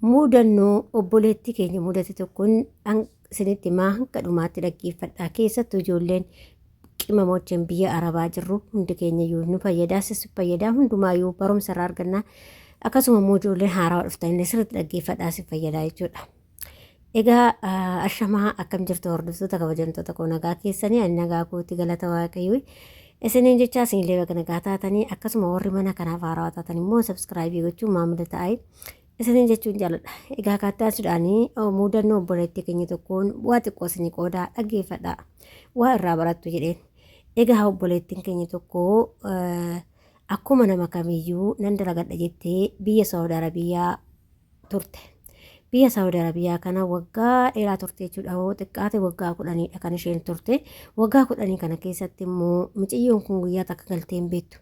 Muudannoo obboleettii keenya mudate tokkoon isinitti maa hanqa dhumaatti dhaggeeffadhaa. Keessattuu ijoolleen qimama wajjin biyya Arabaa jirru hundi keenya iyyuu nu fayyadaa, fayyadaa hundumaayyuu barumsa irraa argannaa. Akkasuma immoo ijoolleen haarawaa dhuftan sirriitti dhaggeeffadhaa si fayyadaa jechuudha. Egaa ashamaa akkam jirtu hordoftoota kabajamtoota koo nagaa keessanii ani nagaa kootti galata waaqayyoo. Isiniin jechaa isinillee bakka nagaa taatanii akkasuma warri mana kanaaf haarawaa taatan immoo sabskraayibii gochuun maamila ta'aa isiniin jechuun jaaladha. Egaa kattaasuudhaanii muudannoo obboleettii keenya tokkoon waa xiqqoo isinii qoodaa dhaggeeffadhaa. Waa irraa barattu jedheen. Egaa obboleettiin keenya tokko akkuma nama kamiyyuu nan dalagadha jettee biyya Saawud Arabiyaa turte. Biyya Saawud Arabiyaa kana waggaa dheeraa turte jechuudha. Xiqqaate waggaa 10dha kan isheen turte. Waggaa 10 kana keessatti immoo mucayyoon kun guyyaa takka galtee hin beektu.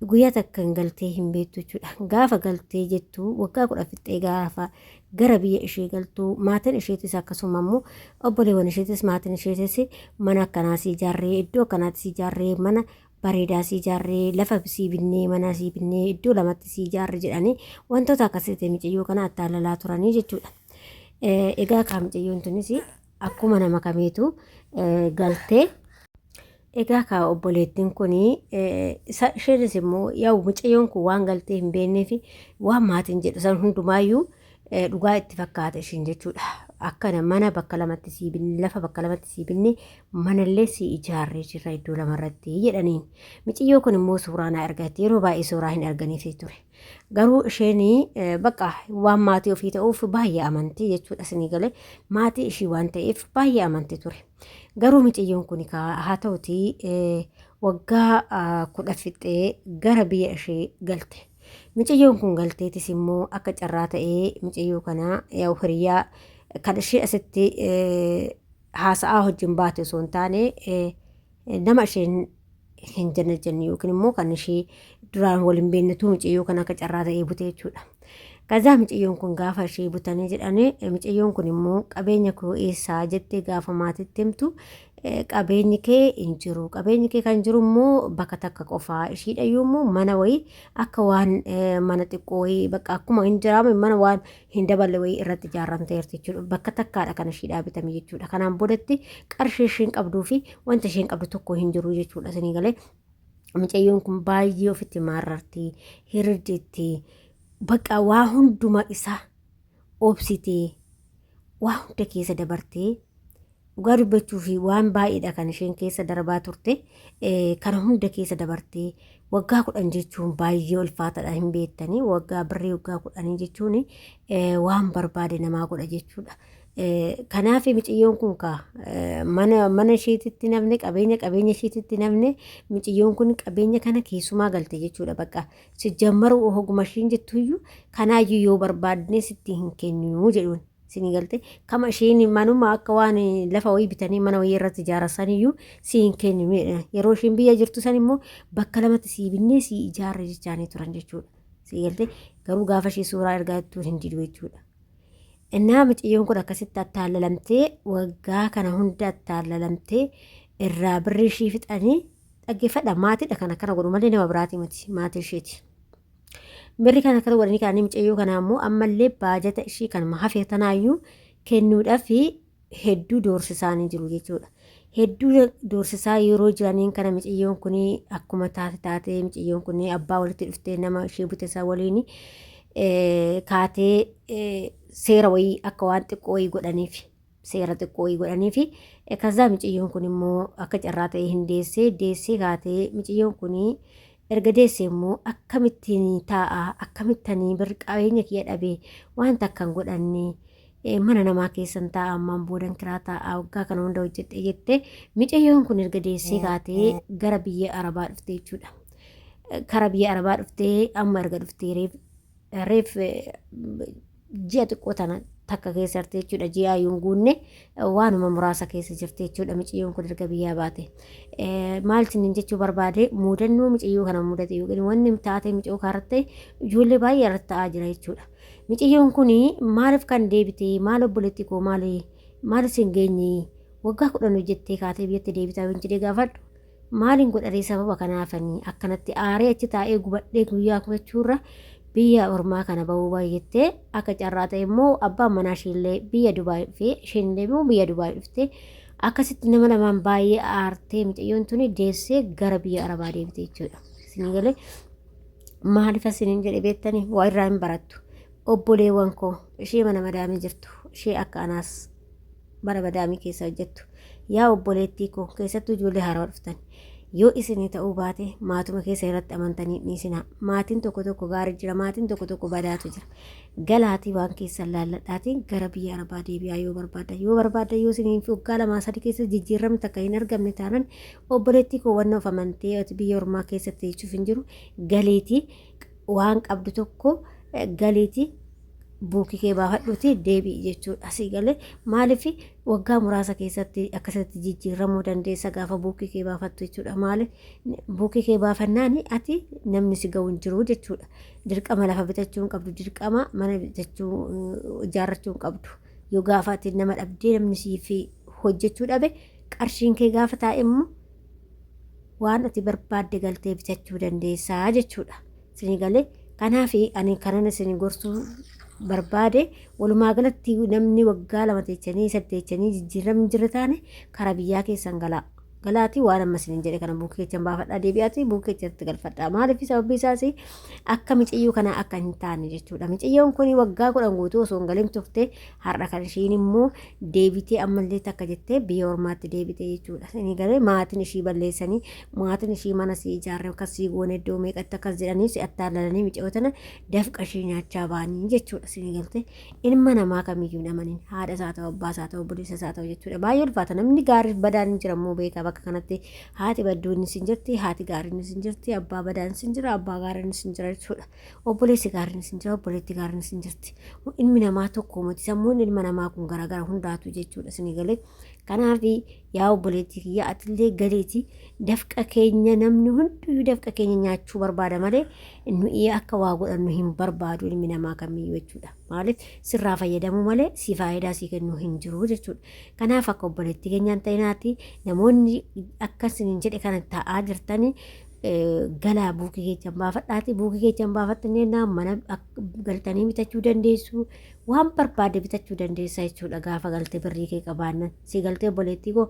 Guyyaa takka hin galtee hin beektu jechuudha. Gaafa galtee jettu waggaa 10 fixxee gaafa gara biyya ishee galtu maatiin isheetis akkasuma immoo obboleewwan isheetis maatiin isheetis mana akkanaa sii ijaarree iddoo akkanaatti sii ijaarree mana bareedaa sii ijaarree lafa sii binnee mana sii binnee iddoo lamatti sii ijaarree jedhanii wantoota akkasitti mucayyoo kana attaalalaa turanii jechuudha. Egaa kaa mucayyoon tunis akkuma nama kameetu galtee. Egaa kaa obboleettiin kuni isheenis immoo yaa'u mucayyoon kun waan galtee hin beeknee fi waan maatiin jedhu san hundumaayyuu dhugaa itti fakkaata ishiin jechuudha. Akkana mana bakka lamatti sii binne lafa bakka lamatti sii binne manallee sii ijaarree jirra iddoo lamarratti jedhaniin. Mucayyoo kun immoo suuraa na argatti yeroo baay'ee suuraa hin arganiif ture. Garuu isheen bakka waan maatii ofii ta'uuf baay'ee amantii jechuudha isinii galee maatii ishii waan ta'eef baay'ee amantii ture. Garuu mucayyoon kun haa ta'utii waggaa 10 fixxee gara biyya ishee galte. Mucayyoon kun galteetis immoo akka carraa ta'ee mucayyoo kana yaa'u hiriyaa kan ishee asitti haasa'aa wajjin baate osoo hin taane nama isheen hin jannajjanne yookiin immoo kan ishee duraan waliin beeknetu mucayyoo kana akka carraa ta'ee bute jechuudha. Kazaa mucayyoon kun gaafa ishee butanii jedhanii mucayyoon kun immoo qabeenya koo eessaa jettee gaafa maatiitti himtu qabeenyi kee hin jiru. Qabeenyi kee kan jiru immoo bakka takka qofaa ishiidha yommuu mana wayii akka waan mana xiqqoo wayii bakka akkuma hin jiraame mana waan hin daballe wayii irratti ijaarramteerti jechuudha. Bakka takkaadha kan ishiidhaa bitame jechuudha. Kanaan boodatti qarshii isheen qabduu fi wanta isheen qabdu tokko hin jiru jechuudha. Isinii galee mucayyoon kun baay'ee ofitti maarrarti hirditti bakka waa hunduma isaa obsitee waa hunda keessa dabartee dhugaa dubbachuu fi waan baay'eedha kan isheen keessa darbaa turte. Kana hunda keessa dabartee waggaa 10 jechuun baay'ee ulfaataadha hin beektanii waggaa birrii waggaa 10 jechuun waan barbaade namaa godha jechuudha. Kanaaf mucayyoon kun mana isheetitti namne qabeenya isheetitti namne mucayyoon kun qabeenya kana keessumaa galte jechuudha. Bakka si jammaru oguma ishiin jettuyyuu kanaayyuu yoo barbaadne sitti hin kenninu jedhuun isinii galte kama isheen manuma akka waan lafa wayii bitanii mana wayii irratti ijaarrasaniyyuu si hin kenninu. Yeroo isheen biyya jirtu san immoo bakka lamatti sii binnee sii ijaarre jechaanii turan jechuudha. Isinii galte garuu gaafa ishee suuraa ergaa jettuun hin didu jechuudha. Innaa mucayyoon kun akkasitti attaallalamtee waggaa kana hunda attaallalamtee irraa birrii ishii fixanii dhaggeeffadha. Maatiidha kan akkana godhu malee nama biraati miti maatii isheeti. Birrii kana akkana godhanii kaanii mucayyoo kana ammoo ammallee baajata ishii kan hafe tanaayyuu kennuudhaaf hedduu doorsisaanii jiru jechuudha. Hedduu doorsisaa yeroo jiraniin kana mucayyoon kun akkuma taate mucayyoon kun abbaa walitti dhuftee nama ishee butesaa waliin kaatee seera wayii akka waan xiqqoo wayii godhaniif seera xiqqoo wayii godhaniif kazaa mucayyoon kun immoo akka carraa ta'ee hin deessee kaatee mucayyoon kun erga deessee immoo akkamittiin taa'a akkamittiin qabeenya kiyya dhabee wanta akkan godhanne mana namaa keessan taa'a ammaan boodan kiraa taa'a waggaa kana hunda hojjedhe jettee mucayyoon kun erga deessee kaatee gara biyya Arabaa dhufte jechuudha. Kara biyya Arabaa dhuftee amma erga dhuftee reef ji'a xiqqoo tana takka keessa jirti jechuudha. Ji'a ayyuun guunne waanuma muraasa keessa jirti jechuudha. Mucayyoon kun erga biyyaa baate maaltiin jechuu barbaade muudannoo mucayyoo kana mudate yookiin wanni taatee mucayyoo kaarratti ijoollee baay'ee irratti ta'aa jira jechuudha. Mucayyoon kun maaliif kan deebite maal obboleetti koo maal isin geenye waggaa 10 hojjettee kaatee biyyatti deebitaa hin jedhee gaafadhu maaliin godharee sababa kanaafanii akkanatti aaree achi taa'ee gubadhee guyyaa kubachuurra biyya ormaa kana bahuu baay'attee akka carraa ta'e immoo abbaan manaa ishiillee biyya Dubaay dhufee isheenillee immoo biyya Dubaay dhuftee akkasitti nama lamaan baay'ee aartee mucayyoon tuni deessee gara biyya Arabaa deebite jechuudha. Isin galee maaliif asiniin jedhe beektanii waa irraa hin barattu. Obboleewwan koo ishee mana madaamii jirtu ishee akka anaas bara madaamii keessa hojjettu yaa obboleettii koo keessattuu ijoollee haaraa dhuftan yoo isinii ta'uu baate maatuma keessa irratti amantanii dhiisinaa. Maatiin tokko gaarii jira, maatiin tokko badaatu jira. Galaatii waan keessan laalladhaatiin gara biyya Arabaa deebi'aa yoo barbaadda yoo isiniin fi waggaa 2-3 keessa jijjiiramni takka hin argamne taanan obboleettii koo wanna of amantee biyya ormaa keessatti jechuuf hin jiru. Galiitii waan qabdu tokko galiitii buukii kee baafadhuuti deebi'i jechuudha. Asii galee maaliif waggaa muraasa keessatti akkasitti jijjiiramuu dandeessa gaafa buukii kee baafattu jechuudha. Maaliif buukii kee baafannaan ati namni si ga'u hin jiru jechuudha. Dirqama lafa bitachuu hin qabdu, dirqama mana bitachuu ijaarrachuu hin qabdu. Yoo gaafa ati nama dhabdee namni siif hojjechuu dhabe qarshiin kee gaafa taa'e immoo waan ati barbaadde galtee bitachuu dandeessaa jechuudha. Isin galee kanaaf ani kanan isin gorsuu barbaade walumaa galatti namni waggaa 2 teechanii 8 teechanii jijjiiramni jira taane karaa biyyaa keessan galaatii waan ammas hin jedhe kana buukee keessan baafadhaa deebi'aati buukee keessatti galfadhaa. Maaliif sababni isaas akka micayyuu kana akka hin taane jechuudha. Micayyoon kun waggaa 10 guutuu osoo hin galin turte har'a kan ishiin immoo deebitee ammallee takka jettee biyya ormaatti deebite jechuudha. Inni garee maatiin ishii balleessanii maatiin ishii mana si ijaarre akkasii goone iddoo meeqatti akkas jedhanii si attaallalanii micayootana dafqa ishii nyaachaa ba'anii jechuudha. Isin galte ilma namaa kamiyyuu namaniin haadha isaa ta'u abbaa isaa ta'u obboleessa isaa ta'u jechuudha. Baay'ee ulfaata namni gaarii badaan hin jirammoo beeka. Bakka kanatti haati badduun sin jirti, haati gaariin sin jirti, abbaa badaan sin jira, abbaa gaariin sin jira jechuudha. Obboleessi gaariin sin jira, obboleetti gaariin sin jirti. Ilmi namaa tokko miti sammuun ilma namaa kun garaagara hundaatu jechuudha. Isin galee kanaaf yaa obboleettii kiyya atillee galeeti dafqa keenya namni hunduu dafqa keenya nyaachuu barbaada malee nuyi akka waa godhannu hin barbaadu ilmi namaa kamiyyuu jechuudha. Maaliif sirraa fayyadamuu malee si faayidaa si kennuu hin jiru jechuudha. Kanaaf akka obboleettii keenyaan ta'inaati namoonni akkasiin jedhe kana taa'aa jirtanii galaa buukii keessan baafadhaati. Buukii keessan baafattanii mana galtanii bitachuu dandeessu. Waan barbaade bitachuu dandeessa jechuudha. Gaafa galtee birrii kee qabaannan si galtee obboleettii koo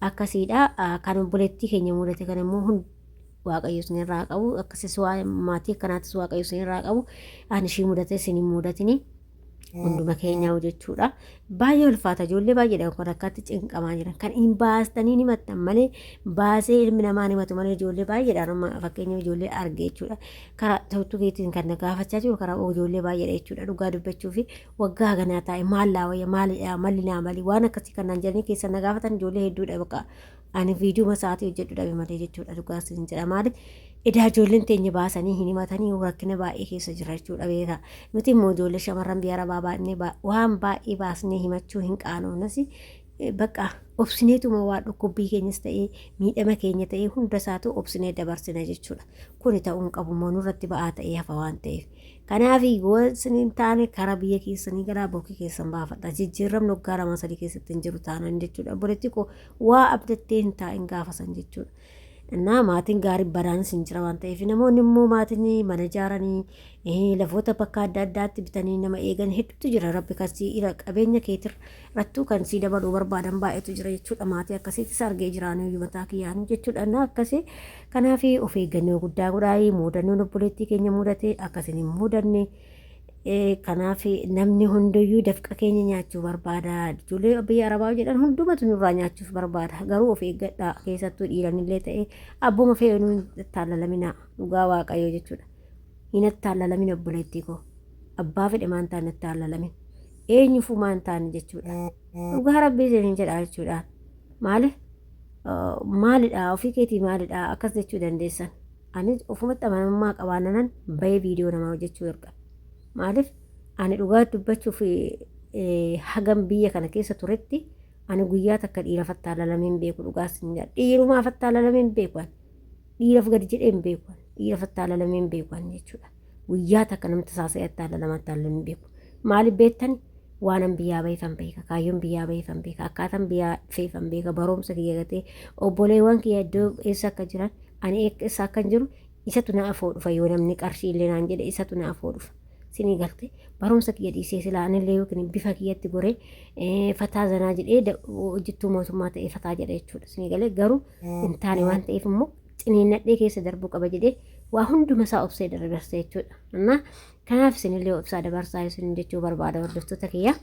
akkasiidha. Kan obboleettii keenya mudate kan immoo waaqayyo isin irraa qabu. Akkasumas waa maatii akkanaattis waaqayyo isin irraa qabu. Ani ishii mudate isin hin mudatinii. Hunduma keenyaa jechuudha. Baay'ee ulfaata ijoollee baay'eedhaan kan akkatti cinqamaa jiran kan hin baastanii himattan malee baasee ilmi namaa himatu malee ijoollee baay'eedhaan fakkeenyaaf ijoollee arge jechuudha. Karaa tokko keetiin kan na gaafachaa jiru karaa ijoollee baay'eedha jechuudha. Dhugaa dubbachuu fi waggaa ganaa taa'e maal laawayya maalidha malli naa mali waan akkasii kan naan jedhanii keessa na gaafatan ijoollee hedduudha bakka ani viidiyoo masaatii hojjedhu dhabe malee jechuudha. Dhugaa isin jedha maali edaa ijoolleen teenya baasanii hin himatanii rakkina baay'ee keessa jira jechuudha beeka. Nuti immoo ijoollee shamarran biyya Arabaa baay'ee waan baay'ee baasnee himachuu hin qaanoonas bakka obsineetuma waa dhukkubbii keenyas ta'ee miidhama keenya ta'ee hunda isaatu obsinee dabarsina jechuudha. Kuni ta'uun qabu immoo nurratti ba'aa ta'ee hafa waan ta'eef. Kanaaf gosin hin taane karaa biyya keessanii garaa buukii keessan baafadha. Jijjiiramni waggaa 2-3 keessatti hin jiru taanan jechuudha. Obboleettii koo waa abdattee hin taa'in gaafasan jechuudha. Innaa maatiin gaarii badaanis hin jira waan ta'eef namoonni immoo maatiin mana ijaaranii lafoota bakka adda addaatti bitanii nama eegan hedduutu jira. Rabbi kasii qabeenya keetirrattuu kan sii dabaluu barbaadan baay'eetu jira jechuudha. Maatii akkasiittis argee jiraanii mataa kiyyaanii jechuudha. Innaa akkasii kanaaf of eeggannoo guddaa godhaa. Muudannoon obboleettii keenya mudate akkasiin hin mudanne. Kanaaf namni hundayyuu dafqa keenya nyaachuu barbaada. Ijoollee biyya Arabaa jedhan hundumatu nurraa nyaachuuf barbaada. Garuu of eeggadhaa keessattuu dhiiranillee ta'ee abbuma fe'uu hin taalalamina dhugaa waaqayyoo jechuudha. Hin taalalamina obboleettii koo abbaa fedhe maan taane taalalamin eenyufuu maan taane jechuudha. Dhugaa rabbii isin jedha jechuudha. Maalidha ofii keetii maalidha akkas jechuu dandeessan. Ani ofumatti amanamummaa qabaannan bahee viidiyoo namaa hojjechuu erga. Maaliif ani dhugaa dubbachuuf hagam biyya kana keessa turetti ani guyyaa takka dhiira fattaalalame hin beeku dhugaas hin jedha. Dhiirumaa fattaalalame hin beeku. Dhiiraaf gadi jedhee hin beeku. Dhiira fattaalalame hin beeku jechuudha. Guyyaa takka namni tasaasee attaalalame hin beeku. Maaliif beektani? Waanan biyyaa baheefan beeka. Kaayyoon biyyaa baheefan beeka. Akkaataan biyyaa feefan beeka. Barumsa kiyya gatee obboleewwan kiyya iddoo eessa akka jiran ani eessa akka hin jiru isatu na afoo dhufa yoo namni qarshii illee naan jedhe isatu na afoo dhufa. Sinii galte barumsa kiyya dhiisee silaa anillee yookiin bifa kiyyatti goree fataa zanaa jedhee hojjettuu mootummaa ta'ee fataa jedha jechuudha. Sinii galee garuu hin taane waan ta'eef immoo ciniinnadhee keessa darbuu qaba jedhee waa hunduma isaa obsee dabarsa jechuudha. Kanaaf isinillee obsaa dabarsaa isin jechuu barbaada hordoftoota kiyya.